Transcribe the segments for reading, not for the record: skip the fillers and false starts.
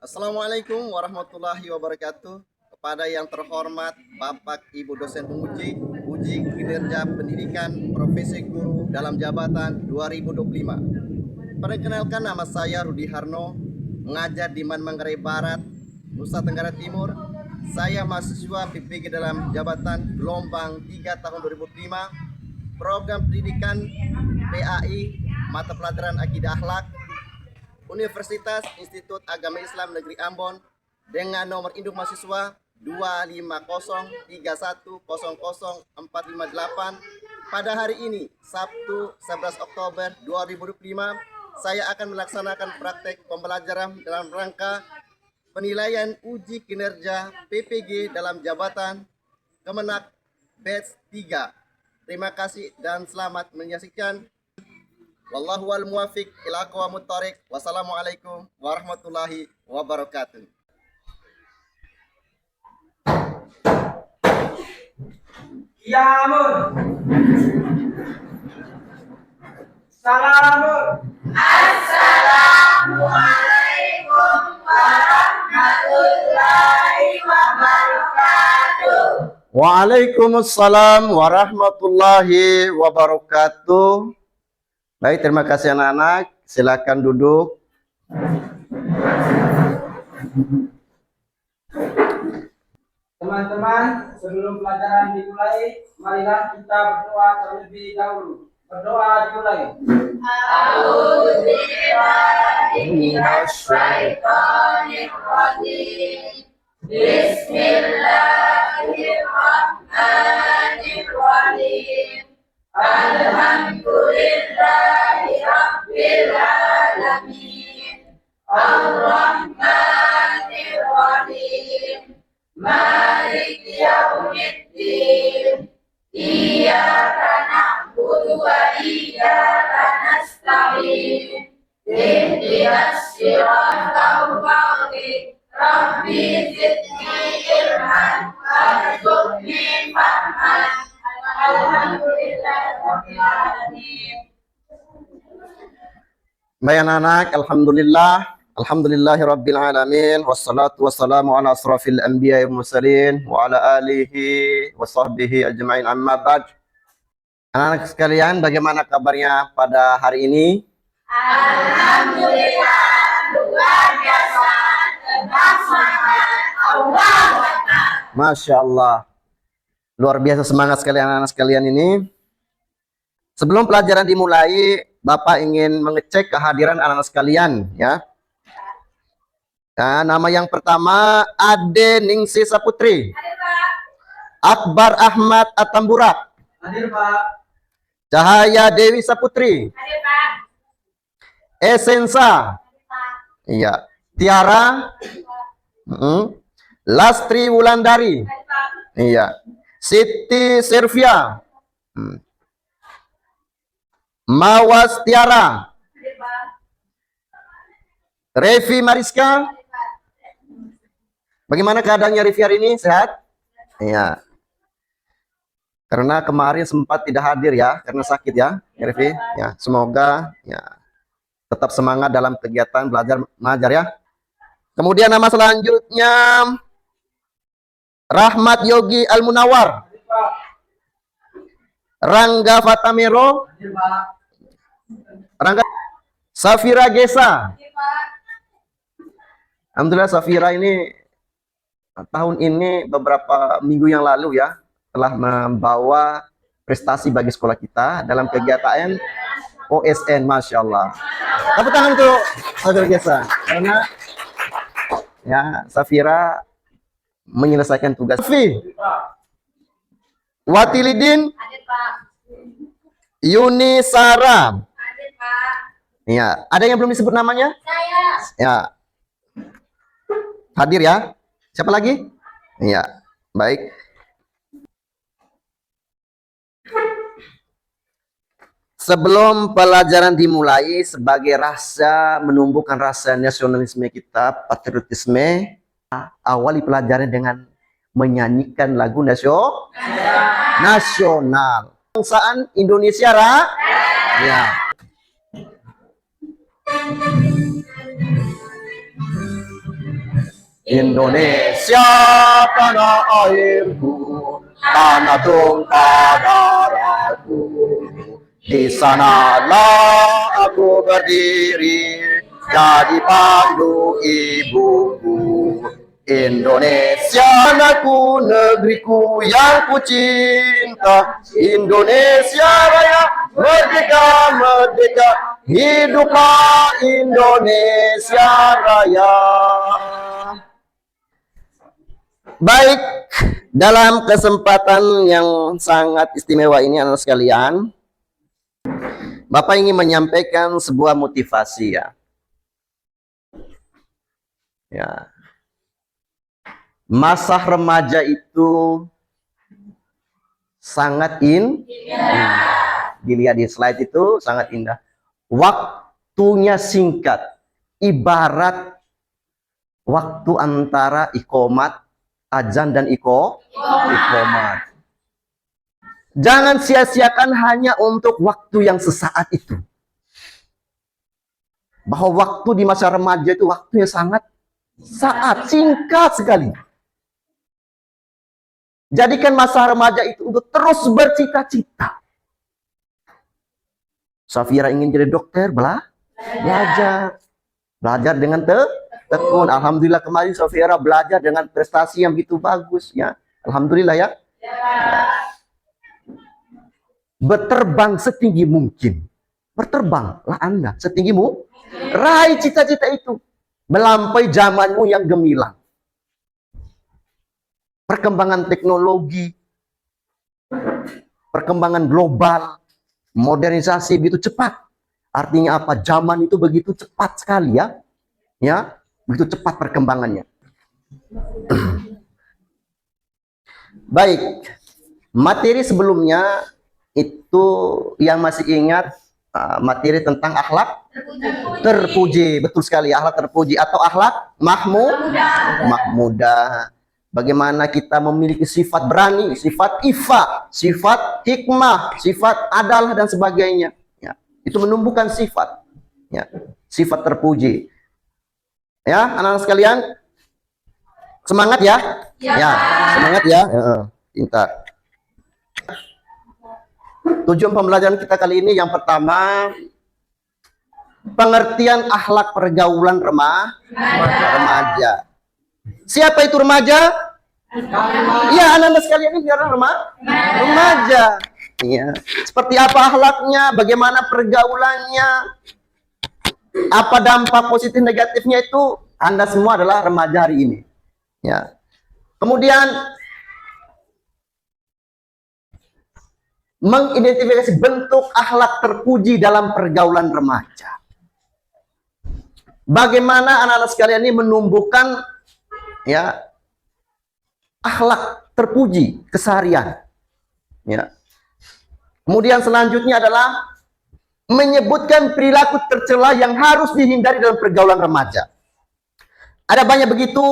Assalamualaikum warahmatullahi wabarakatuh. Kepada yang terhormat Bapak Ibu dosen penguji, uji kinerja pendidikan profesi guru dalam jabatan 2025. Perkenalkan, nama saya Rudi Harno, mengajar di Manggarai Barat, Nusa Tenggara Timur. Saya mahasiswa PPG dalam jabatan gelombang 3 tahun 2005, program pendidikan PAI, mata pelajaran akidah akhlak, Universitas Institut Agama Islam Negeri Ambon, dengan nomor induk mahasiswa 25031000458. Pada hari ini, Sabtu 11 Oktober 2025, saya akan melaksanakan praktek pembelajaran dalam rangka penilaian uji kinerja PPG dalam jabatan Kemenak Batch 3. Terima kasih dan selamat menyaksikan. Wallahu wal muwafiq ila aqwamut thoriq. Wassalamualaikum warahmatullahi wabarakatuh. Yamun. Salamun. Assalamualaikum warahmatullahi wabarakatuh. Waalaikumsalam warahmatullahi wabarakatuh. Baik, terima kasih anak-anak. Silakan duduk. Teman-teman, sebelum pelajaran dimulai, marilah kita berdoa terlebih dahulu. Berdoa dimulai. A'udzubillahi minasyaitonir rajim. Bismillahirrahmanirrahim. Alhamdulillahi rabbil alamin. Ar-Rahmanir Rahim. Maliki yaumiddin. Iyyaka na'budu wa iyyaka nasta'in. Ihdinas siratal mustaqim. Rabbi zidni ilman warzuqni fahman. Alhamdulillahirabbil alamin. Baik anak-anak, alhamdulillahirabbil alamin, wassalatu wassalamu ala asrafil anbiya'i wal mursalin wa ala alihi wa sahbihi ajma'in, amma ba'd. Anak-anak sekalian, bagaimana kabarnya pada hari ini? Alhamdulillah, luar biasa, tetap semangat, Allahu Akbar. Masya Allah, luar biasa semangat sekali anak-anak sekalian ini. Sebelum pelajaran dimulai, Bapak ingin mengecek kehadiran anak-anak sekalian, ya. Nah, nama yang pertama Ade Ningsi Saputri. Hadir, Pak. Akbar Ahmad Atamburak. Hadir, Pak. Cahaya Dewi Saputri. Hadir, Pak. Esensa. Hadir, Pak. Iya. Tiara. Lastri Wulandari. Hadir, Pak. Iya. Siti Servia. Mawas Tiara. Hadir, Pak. Revi Mariska. Hadir, Pak. Bagaimana keadaannya Revi hari ini? Sehat? Iya. Karena kemarin sempat tidak hadir ya, karena sakit ya, Revi. Ya, semoga ya tetap semangat dalam kegiatan belajar mengajar ya. Kemudian nama selanjutnya Rahmat Yogi Al Munawar. Hadir, Pak. Rangga Fatamiro. Hadir, Pak. Rangga Safira Gesa. Hadir, Pak. Alhamdulillah Safira ini tahun ini beberapa minggu yang lalu ya telah membawa prestasi bagi sekolah kita dalam kegiatan OSN. Masya Allah. Tepuk tangan untuk Safira Gesa karena ya Safira menyelesaikan tugas. Watilidin Hadir, Pak. Yuni Sara. Hadir, Pak. Ya, ada yang belum disebut namanya? Saya. Ya. Hadir ya. Siapa lagi? Ya, baik. Sebelum pelajaran dimulai, sebagai rasa menumbuhkan rasa nasionalisme kita, patriotisme, awali pelajaran dengan menyanyikan lagu nasional. Kebangsaan Indonesia, ya. Indonesia tanah airku, tanah tumpah darahku. Di sanalah aku berdiri, jadi pandu ibuku. Indonesia anakku, negeriku yang ku cinta. Indonesia Raya, merdeka, merdeka. Hiduplah Indonesia Raya. Baik, dalam kesempatan yang sangat istimewa ini anak sekalian, Bapak ingin menyampaikan sebuah motivasi ya. Ya. Masa remaja itu sangat indah. Dilihat di slide itu sangat indah. Waktunya singkat, ibarat waktu antara iqomat, azan dan iqomat. Jangan sia-siakan hanya untuk waktu yang sesaat itu. Bahwa waktu di masa remaja itu waktunya sangat singkat sekali. Jadikan masa remaja itu untuk terus bercita-cita. Safira ingin jadi dokter, belajar dengan tekun. Alhamdulillah kemarin Safira belajar dengan prestasi yang begitu bagus ya. Alhamdulillah ya. Berterbang setinggi mungkin. Berterbanglah Anda setinggimu. Raih cita-cita itu. Melampaui zamanmu yang gemilang. Perkembangan teknologi, perkembangan global, modernisasi begitu cepat. Artinya apa? Zaman itu begitu cepat sekali ya. Ya, begitu cepat perkembangannya. Baik. Materi sebelumnya itu yang masih ingat materi tentang akhlak terpuji. Betul sekali, akhlak terpuji atau akhlak mahmudah. Bagaimana kita memiliki sifat berani, sifat ifa, sifat hikmah, sifat adalah dan sebagainya. Ya, itu menumbuhkan sifat, ya, sifat terpuji. Ya, anak-anak sekalian, semangat ya, ya, semangat ya, pintar. Tujuan pembelajaran kita kali ini yang pertama, pengertian akhlak pergaulan remaja. Siapa itu remaja? Iya, anak-anak sekalian ini adalah remaja. Ya. Seperti apa akhlaknya, bagaimana pergaulannya, apa dampak positif negatifnya itu, Anda semua adalah remaja hari ini. Ya. Kemudian mengidentifikasi bentuk akhlak terpuji dalam pergaulan remaja. Bagaimana anak-anak sekalian ini menumbuhkan ya akhlak terpuji keseharian. Ya. Kemudian selanjutnya adalah menyebutkan perilaku tercela yang harus dihindari dalam pergaulan remaja. Ada banyak begitu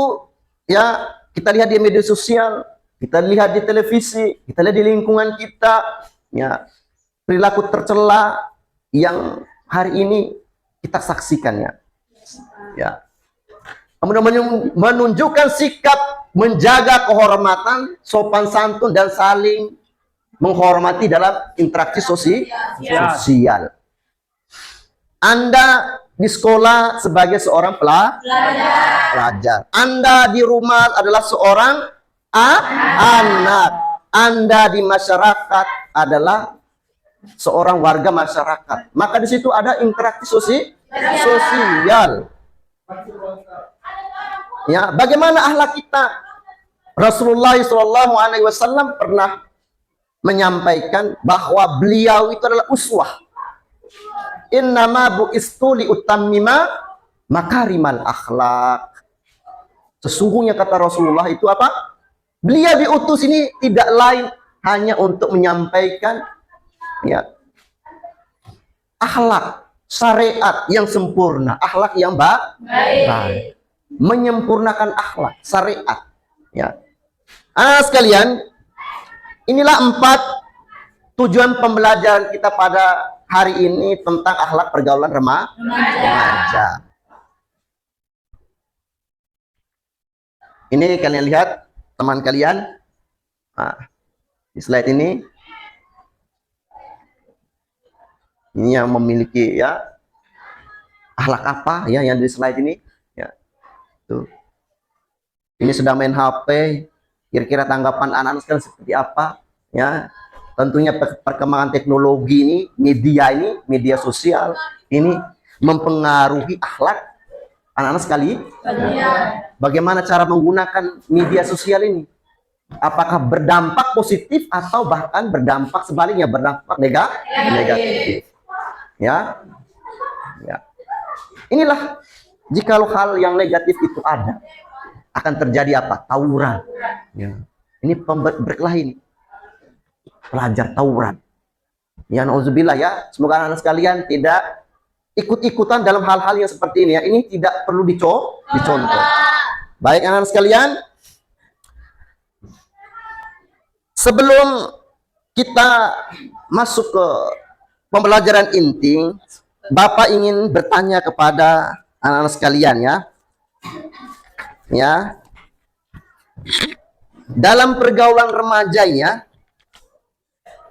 ya, kita lihat di media sosial, kita lihat di televisi, kita lihat di lingkungan kita, ya, perilaku tercela yang hari ini kita saksikan ya. Ya. Kemudian menunjukkan sikap menjaga kehormatan, sopan santun dan saling menghormati dalam interaksi sosial. Anda di sekolah sebagai seorang pelajar. Anda di rumah adalah seorang anak. Anda di masyarakat adalah seorang warga masyarakat. Maka di situ ada interaksi sosial. Ya, bagaimana akhlak kita? Rasulullah SAW pernah menyampaikan bahwa beliau itu adalah uswah. Innama bu'istu liutammima makarimal akhlak. Sesungguhnya kata Rasulullah itu apa? Beliau diutus ini tidak lain hanya untuk menyampaikan ya akhlak syariat yang sempurna, akhlak yang baik. Menyempurnakan akhlak syariat ya. Anak sekalian, inilah 4 tujuan pembelajaran kita pada hari ini tentang akhlak pergaulan remaja. Ini kalian lihat teman kalian. Nah, di slide ini yang memiliki ya akhlak apa ya yang di slide ini ya. Tuh. Ini sedang main HP. Kira-kira tanggapan anak-anak sekarang seperti apa ya? Tentunya perkembangan teknologi ini, media sosial ini mempengaruhi akhlak anak-anak sekali. Bagaimana cara menggunakan media sosial ini? Apakah berdampak positif atau bahkan berdampak sebaliknya, berdampak negatif? Ya, ya. Inilah jikalau hal yang negatif itu ada, akan terjadi apa? Tawuran. Ya. Ini berkelahi ini. Pelajar tawuran. Ya, nauzubillah ya. Semoga anak-anak sekalian tidak ikut-ikutan dalam hal-hal yang seperti ini ya. Ini tidak perlu dicontoh. Baik anak-anak sekalian, sebelum kita masuk ke pembelajaran inti, Bapak ingin bertanya kepada anak-anak sekalian ya. Ya. Dalam pergaulan remaja ya,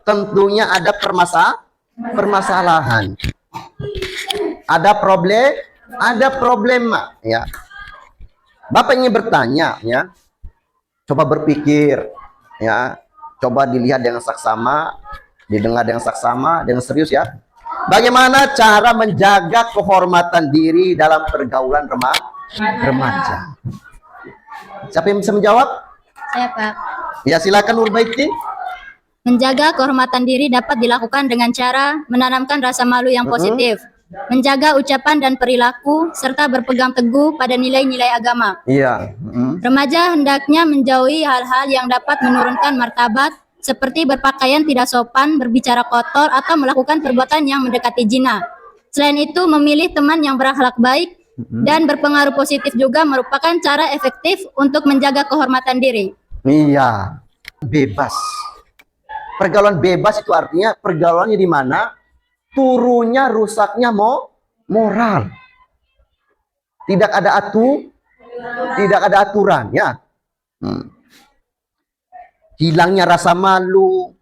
tentunya ada permasalahan. Ada problema ya. Bapak ingin bertanya ya. Coba berpikir ya. Coba dilihat dengan saksama, didengar dengan saksama, dengan serius ya. Bagaimana cara menjaga kehormatan diri dalam pergaulan remaja? Siapa yang bisa menjawab? Saya, Pak. Ya, silakan Nurbaiti. Menjaga kehormatan diri dapat dilakukan dengan cara menanamkan rasa malu yang positif, menjaga ucapan dan perilaku, serta berpegang teguh pada nilai-nilai agama. Iya. Remaja hendaknya menjauhi hal-hal yang dapat menurunkan martabat, seperti berpakaian tidak sopan, berbicara kotor, atau melakukan perbuatan yang mendekati zina. Selain itu, memilih teman yang berakhlak baik dan berpengaruh positif juga merupakan cara efektif untuk menjaga kehormatan diri. Iya. Bebas. Pergaulan bebas itu artinya pergaulannya di mana turunnya rusaknya moral. Tidak ada aturan ya. Hilangnya rasa malu,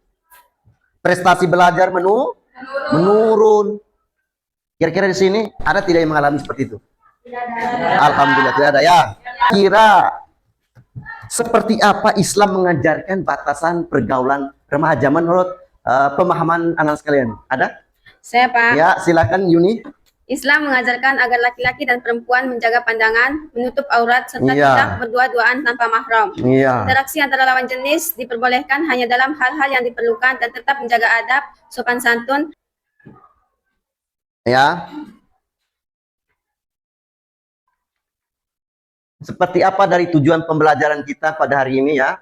prestasi belajar menurun. Kira-kira di sini ada tidak yang mengalami seperti itu? Alhamdulillah tidak ada ya. Kira seperti apa Islam mengajarkan batasan pergaulan remaja menurut pemahaman anak sekalian? Ada? Saya, Pak. Ya, silakan Yuni. Islam mengajarkan agar laki-laki dan perempuan menjaga pandangan, menutup aurat, serta tidak berdua-duaan tanpa mahram. Interaksi antara lawan jenis diperbolehkan hanya dalam hal-hal yang diperlukan dan tetap menjaga adab, sopan santun. Ya. Seperti apa dari tujuan pembelajaran kita pada hari ini ya?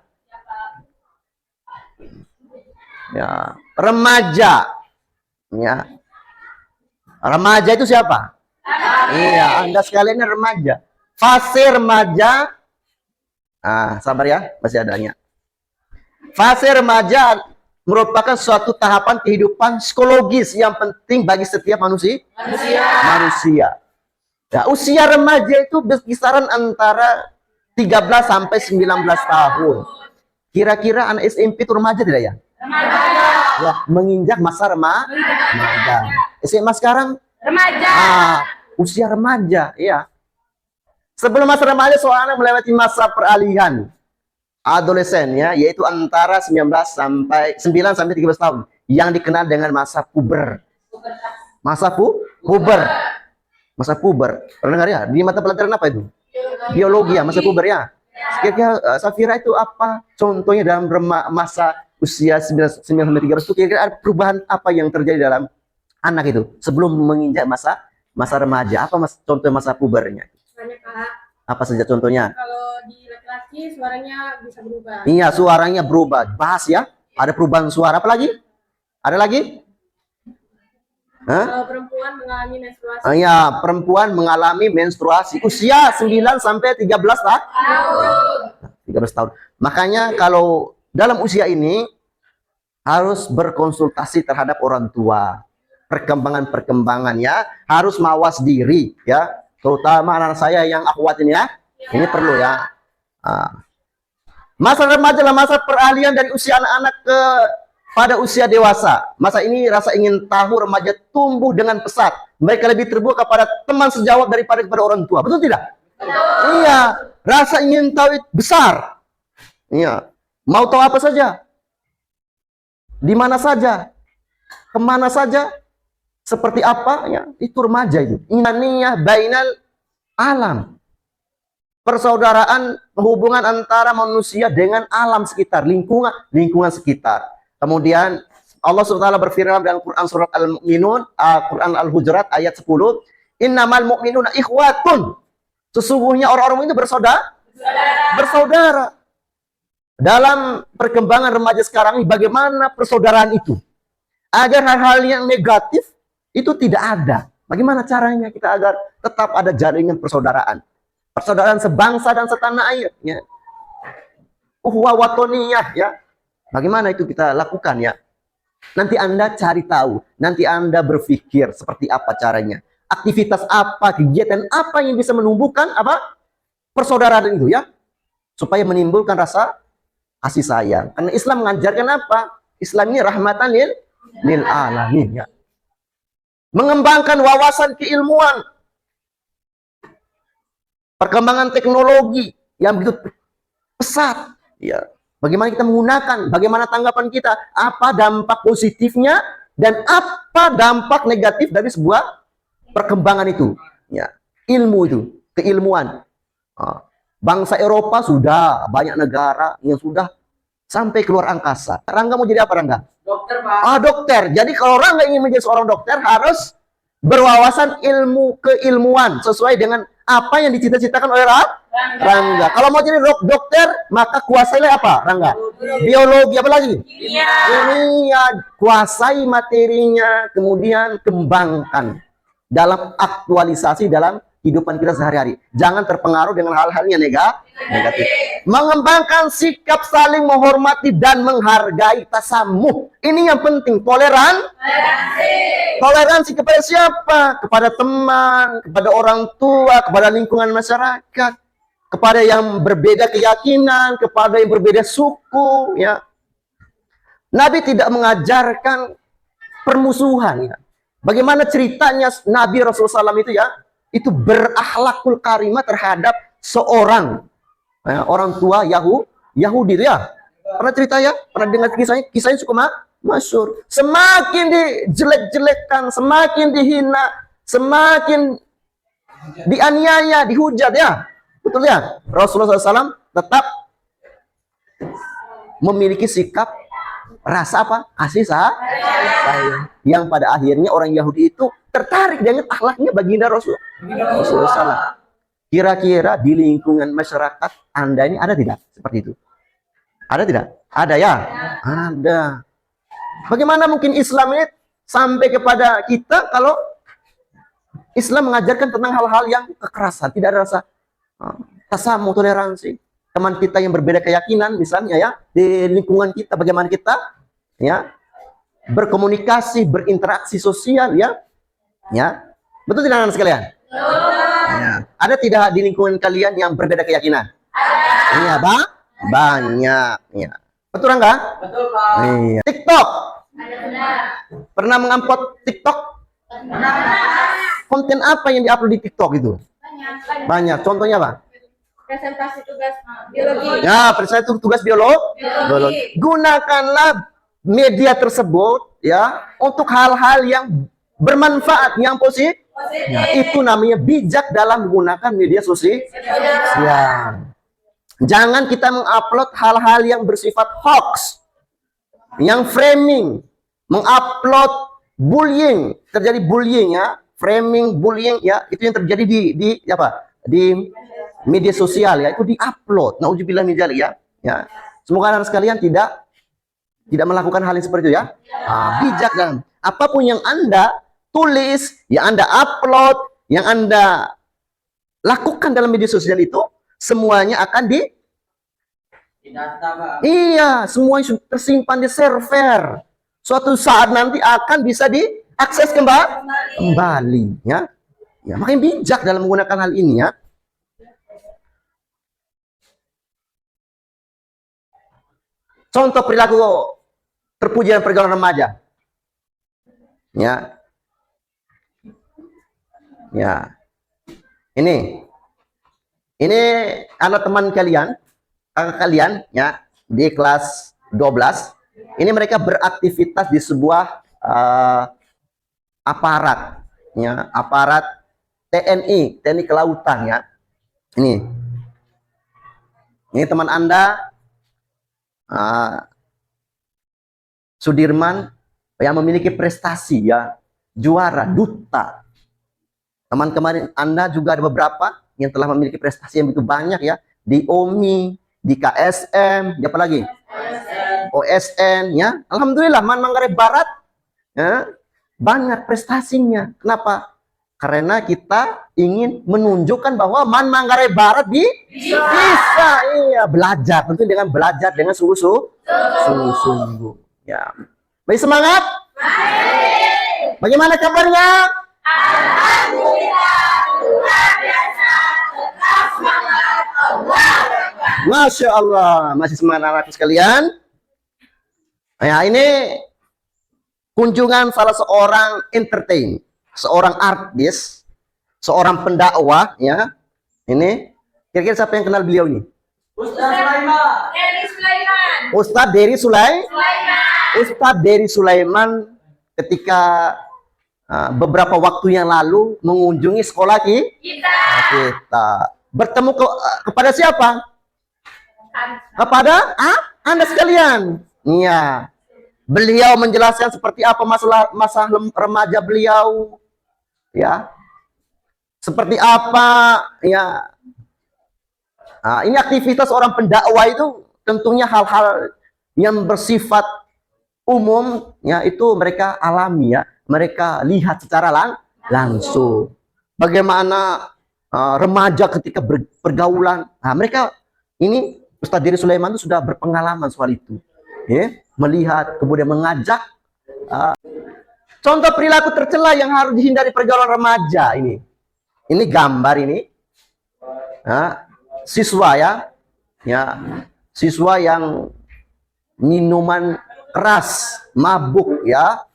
Ya, remaja. Ya. Remaja itu siapa? Iya, Anda sekalian remaja. Fase remaja. Sabar ya, masih adanya. Fase remaja merupakan suatu tahapan kehidupan psikologis yang penting bagi setiap manusia. Ya, usia remaja itu berkisaran antara 13 sampai 19 tahun. Kira-kira anak SMP itu remaja tidak ya? Ya, menginjak masa remaja. SMA sekarang Remaja. Usia remaja, ya. Sebelum masa remaja seorang melewati masa peralihan adolesen ya, yaitu antara 9 sampai 13 tahun yang dikenal dengan masa puber. Masa puber. Masa puber. Pernah dengar ya? Di mata pelajaran apa itu? Biologi ya, masa puber ya. Kira-kira Safira itu apa contohnya dalam masa usia 9 sampai 13 itu kira-kira ada perubahan apa yang terjadi dalam anak itu sebelum menginjak masa remaja? Apa contoh masa pubernya? Banyak, Pak. Apa saja contohnya? Kalau di laki-laki suaranya bisa berubah. Iya, suaranya berubah. Bahas ya. Ada perubahan suara. Apa lagi? Ada lagi? Kalau perempuan mengalami menstruasi. Iya, perempuan mengalami menstruasi usia 9 sampai 13 tahun. 13 tahun. Makanya kalau dalam usia ini harus berkonsultasi terhadap orang tua. Perkembangan ya, harus mawas diri ya, terutama anak saya yang akhwat ini ya. Ini perlu ya. Masa remaja adalah masa peralihan dari usia anak-anak pada usia dewasa. Masa ini rasa ingin tahu remaja tumbuh dengan pesat. Mereka lebih terbuka kepada teman sejawat daripada kepada orang tua. Betul tidak? Iya, rasa ingin tahu itu besar. Iya, mau tahu apa saja, di mana saja, kemana saja, seperti apa, ya itu remaja itu. Inaniyah bainal alam, persaudaraan, hubungan antara manusia dengan alam sekitar, lingkungan sekitar. Kemudian Allah SWT berfirman dalam Quran surat Al-Mu'minun, Quran Al-Hujurat ayat 10, innamal mu'minuna ikhwatun. Sesungguhnya orang-orang itu bersaudara. Dalam perkembangan remaja sekarang ini, bagaimana persaudaraan itu? Agar hal-hal yang negatif itu tidak ada. Bagaimana caranya kita agar tetap ada jaringan persaudaraan? Persaudaraan sebangsa dan setanah air. Ya. Uhwa watoniyah. Ya. Bagaimana itu kita lakukan ya? Nanti Anda cari tahu. Nanti Anda berpikir seperti apa caranya. Aktivitas apa, kegiatan apa yang bisa menumbuhkan apa persaudaraan itu ya, supaya menimbulkan rasa kasih sayang. Karena Islam mengajarkan apa? Islam ini rahmatan lil alamin ya. Mengembangkan wawasan keilmuan, perkembangan teknologi yang begitu pesat ya. Bagaimana kita menggunakan, bagaimana tanggapan kita, apa dampak positifnya dan apa dampak negatif dari sebuah perkembangan itu, ya, ilmu itu, keilmuan. Bangsa Eropa sudah banyak negara yang sudah sampai keluar angkasa. Rangga mau jadi apa Rangga? Dokter, Pak. Dokter. Jadi kalau Rangga ingin menjadi seorang dokter harus berwawasan keilmuan sesuai dengan apa yang dicita-citakan oleh Rangga. Kalau mau jadi dokter maka kuasailah apa Rangga? Biologi, apa lagi? Ini ya, kuasai materinya, kemudian kembangkan dalam aktualisasi dalam kehidupan kita sehari-hari. Jangan terpengaruh dengan hal-hal yang negatif. Mengembangkan sikap saling menghormati dan menghargai, tasamuh. Ini yang penting, toleransi kepada siapa? Kepada teman, kepada orang tua, kepada lingkungan masyarakat, kepada yang berbeda keyakinan, kepada yang berbeda suku ya. Nabi tidak mengajarkan permusuhan ya. Bagaimana ceritanya Nabi Rasulullah SAW itu ya, itu berakhlakul karimah terhadap seorang orang tua Yahudi itu ya. Pernah cerita ya? Pernah dengar kisahnya cukup masyhur. Semakin dijelek-jelekkan, semakin dihina, semakin dianiaya, dihujat ya. Betul ya? Rasulullah SAW tetap memiliki sikap rasa apa? Kasih sayang. Yang pada akhirnya orang Yahudi itu tertarik dengan akhlaknya baginda Rasulullah SAW. Kira-kira di lingkungan masyarakat Anda ini ada tidak seperti itu? Ada tidak? Ada ya? Ada. Bagaimana mungkin Islam ini sampai kepada kita kalau Islam mengajarkan tentang hal-hal yang kekerasan, tidak ada rasa tasamuh, toleransi. Teman kita yang berbeda keyakinan misalnya ya, di lingkungan kita bagaimana kita ya berkomunikasi, berinteraksi sosial ya. Ya. Betul tidak anak sekalian? Ya. Ada tidak di lingkungan kalian yang berbeda keyakinan? Iya, Bang? Banyak ya. Betul enggak? Betul, Pak. Iya. TikTok. Pernah mengupload TikTok? Konten apa yang diupload di TikTok itu? Banyak. Contohnya apa? Presentasi tugas biologi. Ya, presentasi tugas biologi. Gunakanlah media tersebut ya untuk hal-hal yang bermanfaat, yang positif. Ya, itu namanya bijak dalam menggunakan media sosial. Jangan kita mengupload hal-hal yang bersifat hoax, yang framing, mengupload bullying, terjadi bullying ya, framing, bullying ya, itu yang terjadi di apa? Di media sosial ya, itu diupload. Nauzubillah min dzalik ya. Ya. Semoga anak sekalian tidak melakukan hal yang seperti itu ya. Bijak dalam apapun yang Anda tulis, yang Anda upload, yang Anda lakukan dalam media sosial itu, semuanya akan iya, semuanya sudah tersimpan di server. Suatu saat nanti akan bisa diakses kembali ya. Ya, makanya bijak dalam menggunakan hal ini ya. Contoh perilaku terpuji dan pergaulan remaja. Ya. Ya. Ini anak teman kalian, kakak kalian ya, di kelas 12. Ini mereka beraktivitas di sebuah aparat, ya, aparat TNI, TNI Kelautan ya. Ini teman Anda, Sudirman, yang memiliki prestasi ya, juara, duta. Teman kemarin Anda juga ada beberapa yang telah memiliki prestasi yang begitu banyak ya, di OMI, di KSM, di apa lagi? OSN ya. Alhamdulillah Man Manggarai Barat ya, banyak prestasinya. Kenapa? Karena kita ingin menunjukkan bahwa Man Manggarai Barat bisa, iya, belajar, tentu dengan belajar dengan sungguh-sungguh ya. Baik, semangat. Bagaimana kabarnya? Alhamdulillah, luar biasa, tetap semangat, Allahu Akbar. Masya Allah, masih semangat anakku sekalian. Ya, ini kunjungan salah seorang entertain, seorang artis, seorang pendakwah ya. Ini kira-kira siapa yang kenal beliau ini? Ustaz Sulaiman. Eri Sulaiman. Ustadz Dery Sulaiman. Ustadz Dery Sulaiman ketika beberapa waktu yang lalu mengunjungi sekolah kita. Bertemu kepada siapa? Kepada Anda sekalian. Iya. Beliau menjelaskan seperti apa masa remaja beliau. Ya. Seperti apa ya. Ini aktivitas orang pendakwah itu tentunya hal-hal yang bersifat umum ya, itu mereka alami ya. Mereka lihat secara langsung bagaimana remaja ketika bergaulan. Mereka ini Ustadz Dery Sulaiman itu sudah berpengalaman soal itu, ya, melihat kemudian mengajak. Contoh perilaku tercela yang harus dihindari pergaulan remaja ini. Ini gambar ini, siswa ya, siswa yang minuman keras, mabuk ya.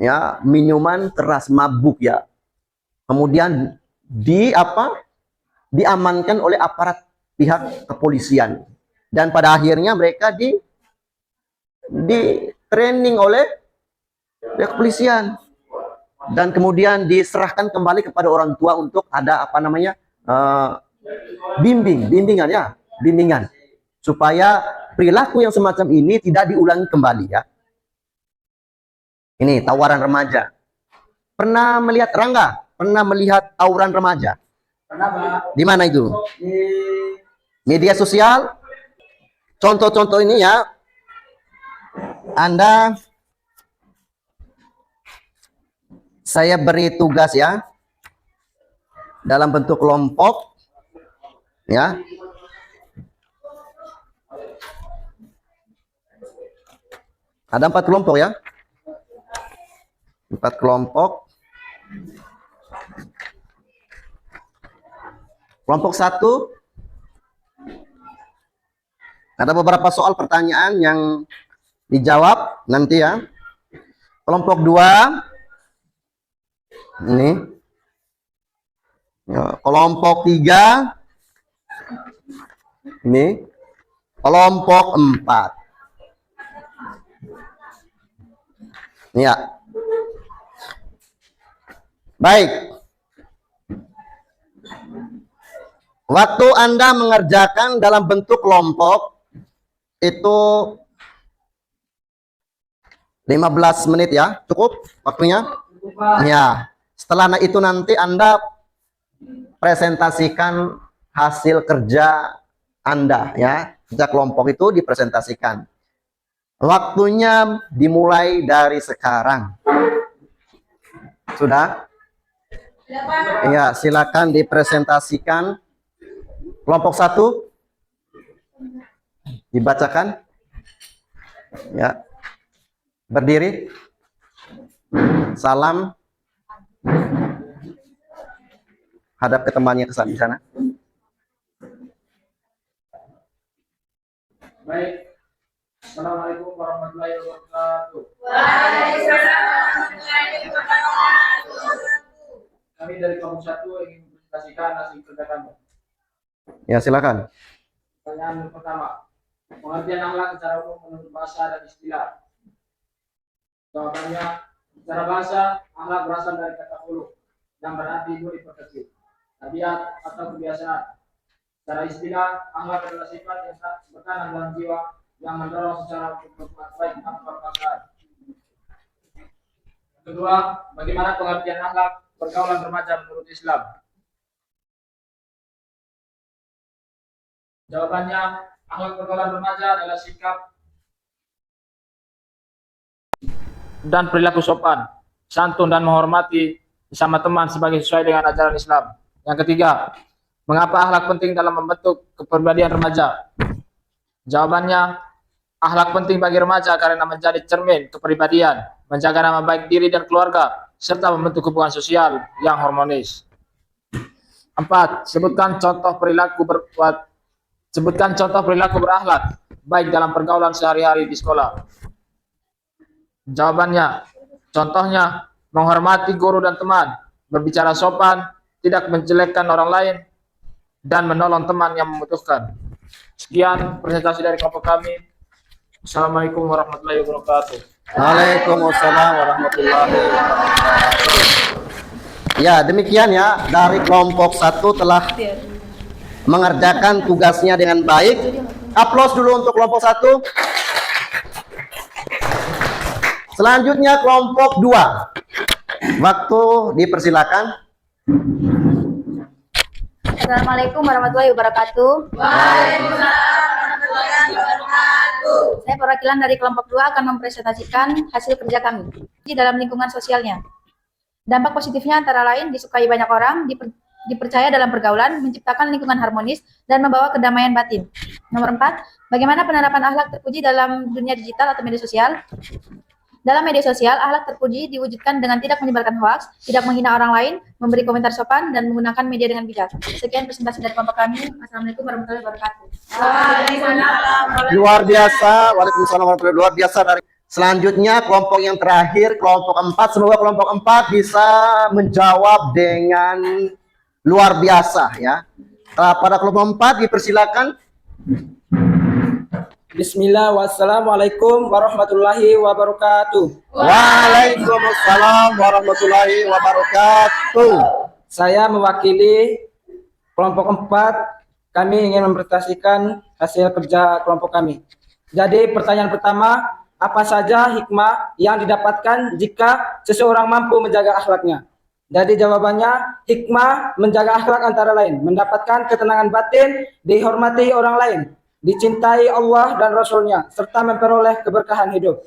Ya, minuman keras, mabuk ya. Kemudian diamankan oleh aparat pihak kepolisian. Dan pada akhirnya mereka di training oleh pihak kepolisian. Dan kemudian diserahkan kembali kepada orang tua untuk ada apa namanya? Bimbingan ya, bimbingan. Supaya perilaku yang semacam ini tidak diulangi kembali ya. Ini tawaran remaja. Pernah melihat Rangga? Pernah melihat tawuran remaja? Pernah, Pak. Di mana itu? Di Media sosial? Contoh-contoh ini ya. Saya beri tugas ya. Dalam bentuk kelompok. Ya. Ada 4 kelompok ya. 4 kelompok. Kelompok 1 ada beberapa soal pertanyaan yang dijawab nanti ya. Kelompok 2 ini. Ya, kelompok 3 ini. Kelompok 4. Ya. Baik. Waktu Anda mengerjakan dalam bentuk kelompok itu 15 menit ya, cukup waktunya? Ya. Setelah itu nanti Anda presentasikan hasil kerja Anda ya. Kerja kelompok itu dipresentasikan. Waktunya dimulai dari sekarang. Sudah? Ya, silakan dipresentasikan. Kelompok 1 dibacakan. Ya. Berdiri. Salam. Hadap ke temannya di sana. Baik. Assalamualaikum warahmatullahi wabarakatuh. Kami dari kelompok 1 ingin mempresentasikan hasil kerja kami. Ya, silakan. Pertanyaan pertama, pengertian akhlak secara umum menurut bahasa dan istilah. Jawabannya, secara bahasa, akhlak berasal dari kata khuluq yang berarti budi pekerti, tabiat atau kebiasaan. Secara istilah, akhlak adalah sifat yang bertanam dalam jiwa yang mendorong secara untuk berbuat baik tanpa paksaan. Kedua, bagaimana pengertian akhlak pergaulan remaja menurut Islam? Jawabannya, akhlak pergaulan remaja adalah sikap dan perilaku sopan, santun dan menghormati sesama teman sebagai sesuai dengan ajaran Islam. Yang ketiga, mengapa akhlak penting dalam membentuk kepribadian remaja? Jawabannya, akhlak penting bagi remaja karena menjadi cermin kepribadian, menjaga nama baik diri dan keluarga, serta membentuk hubungan sosial yang harmonis. 4. Sebutkan contoh perilaku berakhlak baik dalam pergaulan sehari-hari di sekolah. Jawabannya, contohnya menghormati guru dan teman, berbicara sopan, tidak menjelekkan orang lain, dan menolong teman yang membutuhkan. Sekian presentasi dari kelompok kami. Assalamualaikum warahmatullahi wabarakatuh. Waalaikumsalam warahmatullahi wabarakatuh. Ya, demikian ya, dari kelompok 1 telah mengerjakan tugasnya dengan baik. Aplaus dulu untuk kelompok 1. Selanjutnya kelompok 2. Waktu dipersilakan. Assalamualaikum warahmatullahi wabarakatuh. Saya perwakilan dari kelompok 2 akan mempresentasikan hasil kerja kami di dalam lingkungan sosialnya. Dampak positifnya antara lain disukai banyak orang, dipercaya dalam pergaulan, menciptakan lingkungan harmonis, dan membawa kedamaian batin. Nomor 4, bagaimana penerapan akhlak terpuji dalam dunia digital atau media sosial? Dalam media sosial, akhlak terpuji diwujudkan dengan tidak menyebarkan hoaks, tidak menghina orang lain, memberi komentar sopan, dan menggunakan media dengan bijak. Sekian presentasi dari kelompok kami. Assalamualaikum warahmatullahi wabarakatuh. Luar biasa. Waalaikumsalam warahmatullahi wabarakatuh. Luar biasa. Dari selanjutnya kelompok yang terakhir, kelompok 4. Semoga kelompok 4 bisa menjawab dengan luar biasa ya. Pada kelompok 4 dipersilakan. Bismillah, wassalamualaikum warahmatullahi wabarakatuh. Waalaikumsalam warahmatullahi wabarakatuh. Saya mewakili kelompok 4. Kami ingin mempresentasikan hasil kerja kelompok kami. Jadi pertanyaan pertama, apa saja hikmah yang didapatkan jika seseorang mampu menjaga akhlaknya? Jadi jawabannya, hikmah menjaga akhlak antara lain mendapatkan ketenangan batin, dihormati orang lain, dicintai Allah dan Rasul-Nya, serta memperoleh keberkahan hidup.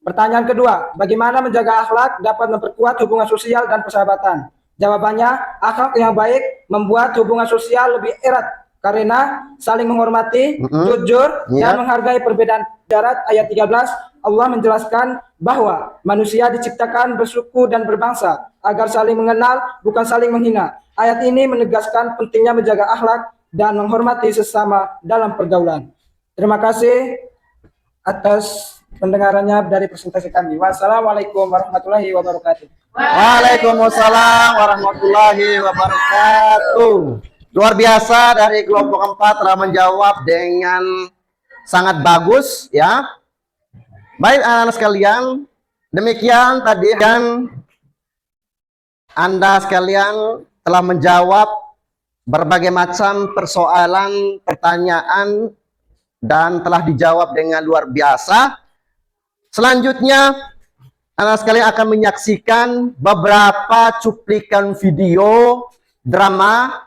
Pertanyaan kedua, bagaimana menjaga akhlak dapat memperkuat hubungan sosial dan persahabatan? Jawabannya, akhlak yang baik membuat hubungan sosial lebih erat karena saling menghormati, jujur, dan menghargai perbedaan. Darat ayat 13, Allah menjelaskan bahwa manusia diciptakan bersuku dan berbangsa agar saling mengenal, bukan saling menghina. Ayat ini menegaskan pentingnya menjaga akhlak dan menghormati sesama dalam pergaulan. Terima kasih atas pendengarannya dari presentasi kami. Wassalamualaikum warahmatullahi wabarakatuh. Waalaikumsalam warahmatullahi wabarakatuh. Luar biasa dari kelompok 4 telah menjawab dengan sangat bagus ya. Baik anak-anak sekalian, demikian tadi dan Anda sekalian telah menjawab berbagai macam persoalan, pertanyaan, dan telah dijawab dengan luar biasa. Selanjutnya, anak sekalian akan menyaksikan beberapa cuplikan video drama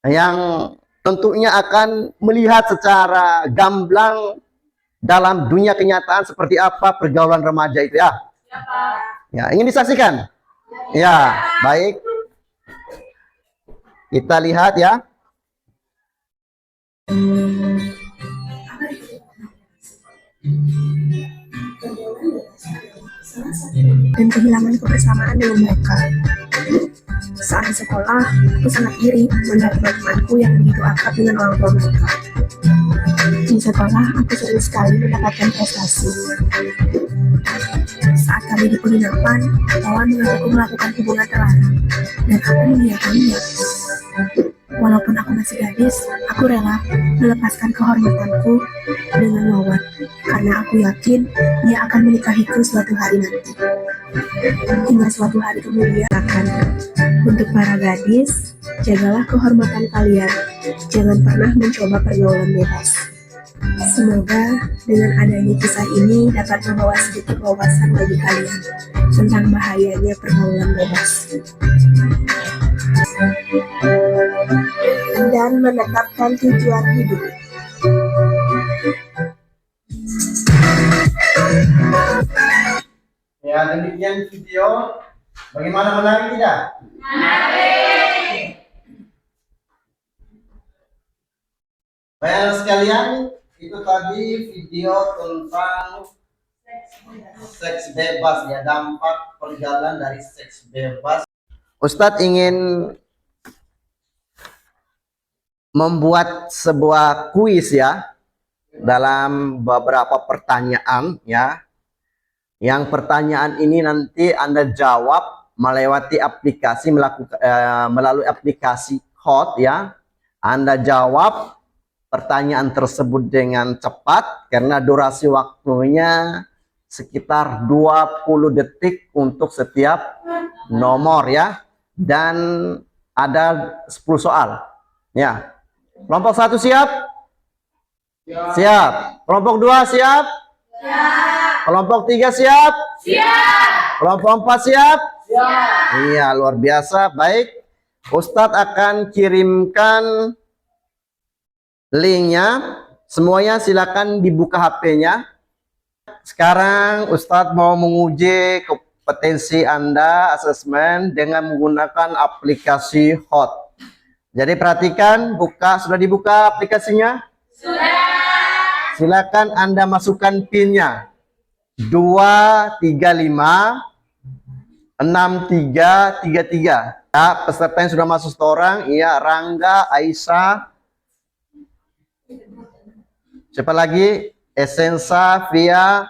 yang tentunya akan melihat secara gamblang dalam dunia kenyataan seperti apa pergaulan remaja itu ya. Ya, ingin disaksikan? Ya, baik. Kita lihat ya. Dan kehilangan kebersamaan dengan mereka. Saat di sekolah, aku sangat iri melihat teman-temanku yang begitu akrab dengan orang tua mereka. di sekolah, aku sering sekali mendapatkan prestasi. Saat kami di penginapan, kawan mengaku melakukan hubungan terlarang, dan aku mengiyakannya. Walaupun aku masih gadis, aku rela melepaskan kehormatanku dengan Wawan, karena aku yakin dia akan menikahiku suatu hari nanti. Hingga suatu hari kemudian akan. Untuk para gadis, jagalah kehormatan kalian. Jangan pernah mencoba pergaulan bebas. Semoga dengan adanya kisah ini dapat membawa sedikit wawasan bagi kalian tentang bahayanya pergaulan bebas. Dan menetapkan tujuan hidup. Ya, demikian video. Bagaimana, menarik tidak? Baiklah sekalian, itu tadi video tentang seks bebas ya, dampak perjalanan dari seks bebas. Ustadz ingin membuat sebuah kuis ya, dalam beberapa pertanyaan ya. Yang pertanyaan ini nanti Anda jawab melewati aplikasi, melalui aplikasi Hot ya. Anda jawab pertanyaan tersebut dengan cepat karena durasi waktunya sekitar 20 detik untuk setiap nomor ya. Dan ada 10 soal ya. Kelompok 1 siap? Siap. Kelompok 2 siap? Siap. Kelompok 3 siap? Siap. Kelompok 4 siap? Siap. Iya, luar biasa. Baik, Ustadz akan kirimkan linknya. Semuanya silakan dibuka HP-nya. Sekarang Ustadz mau menguji kompetensi Anda, asesmen dengan menggunakan aplikasi Hot. Jadi perhatikan, sudah dibuka aplikasinya? Sudah. Silakan Anda masukkan PIN-nya. 235 6333. Ya, peserta yang sudah masuk seorang, iya, Rangga, Aisyah. Siapa lagi? Esensa, Via,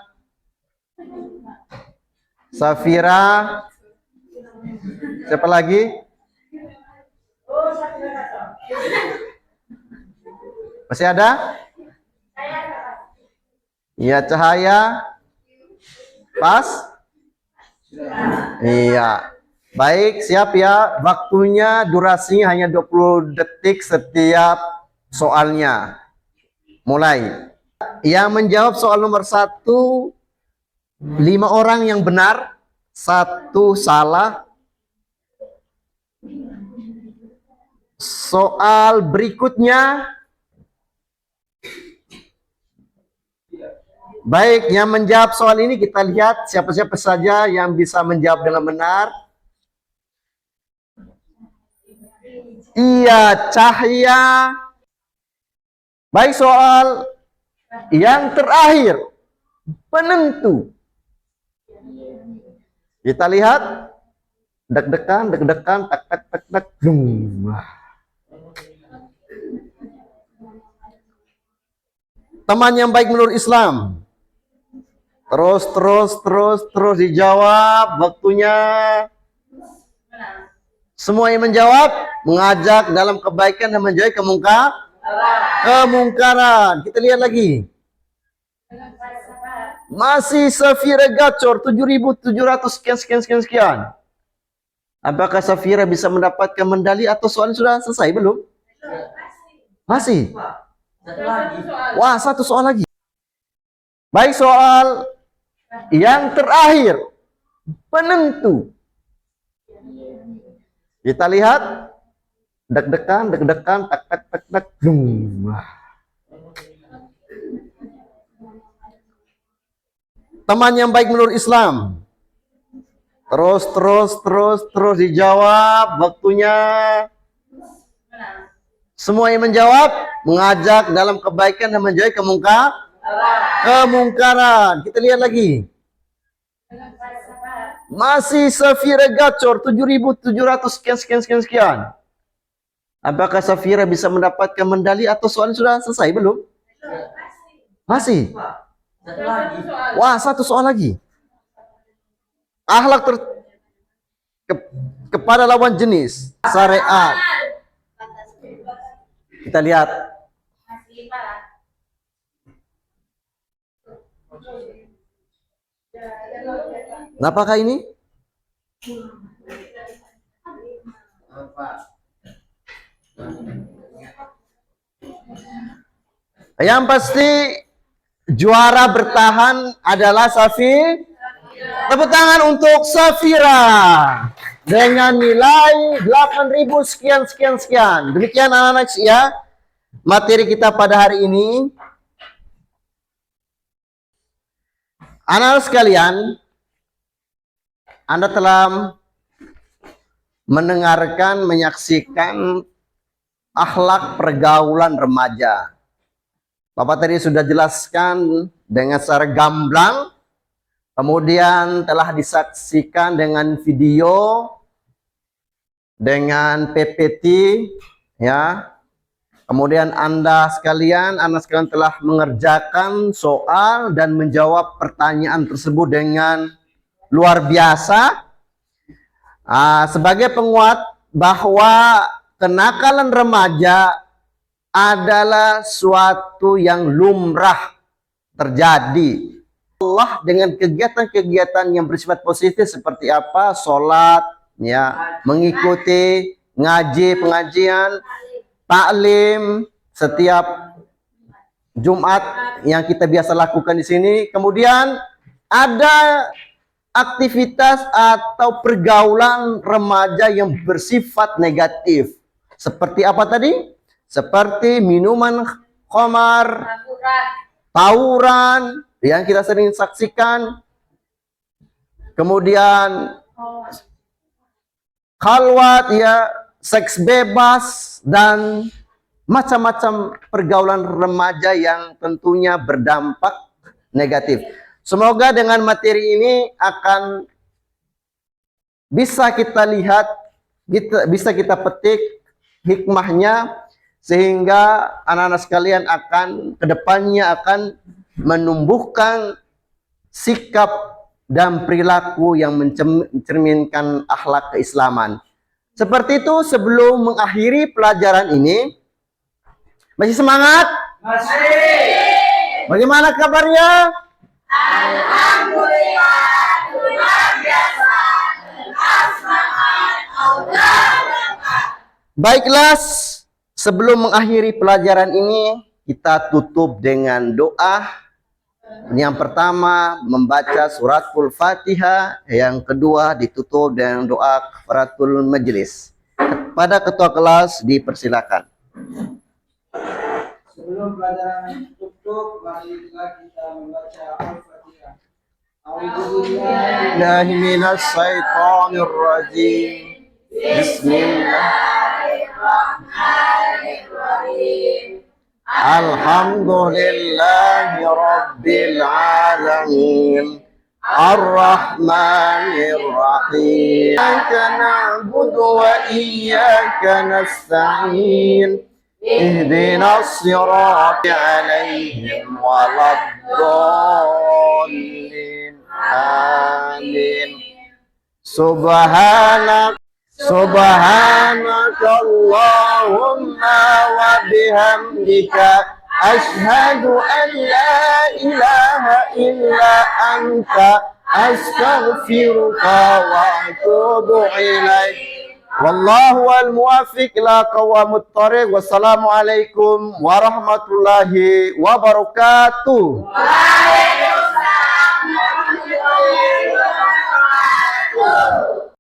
Safira. Siapa lagi? Masih ada? Iya, Cahaya. Pas? Iya. Baik, siap ya. Waktunya, durasinya hanya 20 detik setiap soalnya. Mulai. Yang menjawab soal nomor 1, 5 orang yang benar, 1 salah. Soal berikutnya. Baik, yang menjawab soal ini kita lihat siapa-siapa saja yang bisa menjawab dengan benar. Iya, Cahaya. Baik, soal yang terakhir, penentu. Kita lihat. Deg-degan, tak, tak, tak, tak. Teman yang baik menurut Islam. Terus dijawab. Waktunya. Semua yang menjawab, mengajak dalam kebaikan dan menjauhi kemungkaran. Kita lihat lagi. Masih Safira gacor 7.700 sekian. Apakah Safira bisa mendapatkan medali atau soal sudah selesai belum? Masih. Wah, 1 soal lagi. Baik, soal yang terakhir, penentu. Kita lihat. Deg-degan, tak, tak, tak, tak. Teman yang baik menurut Islam. Terus dijawab. Waktunya. Semua yang menjawab, mengajak dalam kebaikan dan menjauhi kemungkaran. Kita lihat lagi. Masih Safira gacor 7.700 sekian. Apakah Safira bisa mendapatkan medali atau soal sudah selesai belum? Masih? Wah, satu soal lagi. Akhlak kepada lawan jenis, syariat. Kita lihat. Apakah ini? Yang pasti juara bertahan adalah Safi. Tepuk tangan untuk Safira dengan nilai 8.000 sekian sekian sekian. Demikian anak-anak ya materi kita pada hari ini. Anak-anak sekalian, Anda telah mendengarkan, menyaksikan akhlak pergaulan remaja. Bapak tadi sudah jelaskan dengan secara gamblang, kemudian telah disaksikan dengan video, dengan PPT, ya. Kemudian anak sekalian telah mengerjakan soal dan menjawab pertanyaan tersebut dengan luar biasa. Sebagai penguat bahwa kenakalan remaja adalah suatu yang lumrah terjadi. Allah dengan kegiatan-kegiatan yang bersifat positif seperti apa? Sholat, ya, mengikuti ngaji, pengajian, taklim setiap Jumat yang kita biasa lakukan di sini. Kemudian ada aktivitas atau pergaulan remaja yang bersifat negatif. Seperti apa tadi? Seperti minuman khamar, tawuran yang kita sering saksikan. Kemudian khalwat, ya, seks bebas dan macam-macam pergaulan remaja yang tentunya berdampak negatif. Semoga dengan materi ini akan bisa kita lihat, bisa kita petik hikmahnya, sehingga anak-anak sekalian akan kedepannya akan menumbuhkan sikap dan perilaku yang mencerminkan akhlak keislaman. Seperti itu, sebelum mengakhiri pelajaran ini, masih semangat? Masih. Bagaimana kabarnya? Alhamdulillah, luar biasa. Semangat, Allah. Baiklah, sebelum mengakhiri pelajaran ini, kita tutup dengan doa. Yang pertama membaca suratul Fatihah, yang kedua ditutup dengan doa kafaratul majelis. Pada ketua kelas dipersilakan. Sebelum pelajaran tutup, marilah kita membaca Al-Fatihah. Billahi minas syaitonir rajim. Bismillahirrahmanirrahim. Alhamdulillahi Rabbil Alamin, Ar-Rahmanir Rahim. Iyyaka na'budu wa iyyaka nasta'in. Ihdinas siratal alaihim waladdallin. Amin. Subhanaka Allahumma wa bihamdika asyhadu an la ilaha illa anta astaghfiruka wa atubu ilaik. Wallahu wal muwaffiq ila qawamut thariq. Wassalamualaikum warahmatullahi wabarakatuh. Waalaikumsalam warahmatullahi wabarakatuh.